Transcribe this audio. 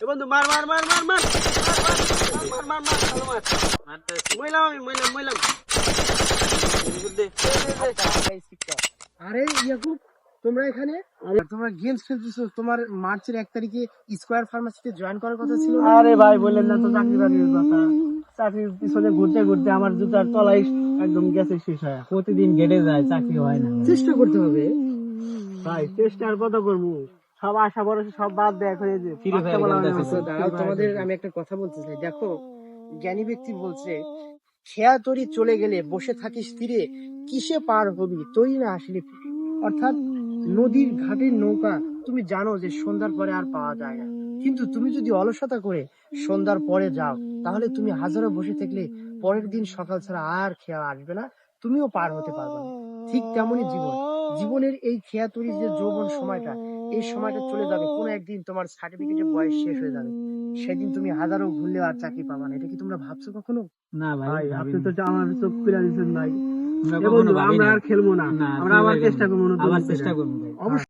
এ বন্ধু মার মার মার মার মার মার মার মার ভালো মার মইলাম আমি মইলাম আরে ইয়াকুব, তোমরা এখানে? আরে তোমরা গেমস খেলতেছো, তোমার মার্চের 1 তারিখে স্কয়ার ফার্মাসিতে জয়েন করার কথা ছিল না? আরে ভাই বললেন না তো চাকরি বাকরির কথা। চাকরির পিছনে ঘুরতে ঘুরতে আমার জুতার তলাই একদম গেছে শেষ হয়। প্রতিদিন গেটে যায়, চাকরি হয় না। চেষ্টা করতে হবে। ভাই চেষ্টা আর কত করবো, সব আশা ভরসা সব বাদ দেয় এখন এই যে বাচ্চা বলা হয় না। আচ্ছা, দাঁড়াও, তোমাদের আমি একটা কথা বলতে চাই। দেখো, জ্ঞানী ব্যক্তি বলছে, খেয়া তরি চলে গেলে বসে থাকিস তীরে, কিসে পার হবি তরি না আসলে ফিরে। অর্থাৎ নদীর ঘাটের নৌকা তুমি জানো যে সন্ধ্যার পরে আর পাওয়া যায় না, কিন্তু তুমি যদি অলসতা করে সন্ধ্যার পরে যাও, তাহলে তুমি হাজারো বসে থাকলে পরের দিন সকাল ছাড়া আর খেয়া আসবে না, তুমিও পার হতে পারবে না। ঠিক তেমনই জীবনের এই খেয়া তরি যে যৌবন সময়টা, এই সময়টা চলে যাবে। কোনো একদিন তোমার সার্টিফিকেটের বয়স শেষ হয়ে যাবে, সেদিন তুমি হাজারো ঘুরলেও আর চাকরি পাবা না। এটা কি তোমরা ভাবছো কখনো? না ভাই, ভাই, আপনি তো আমার চোখ খুলে দিচ্ছেন ভাই। আমরা এ কখনো বন্ধু, ভাবিনি। আমরা আর খেলবো না, না, আমরা আবার চেষ্টা করবো, আবার চেষ্টা করবো ভাই। অবশ্যই।